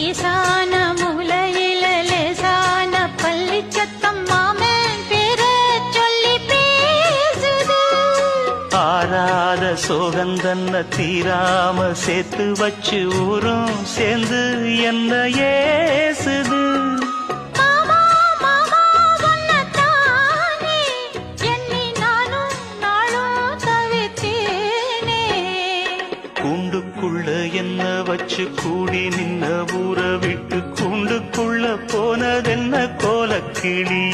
ஈசான மூலையில லேசான பள்ளி சத்தம் மாமன் பேர சொல்லி பேசுது. ஆறாத சோகந்தன்ன தீராம சேர்த்து வச்சு ஊரும் சேர்ந்து என்ன ஏசுது. கூண்டுக்குள்ள என்ன வச்சு கூடி நின்ன ஊற விட்டு கூண்டுக்குள்ள போனதென்ன கோலக்கிளி.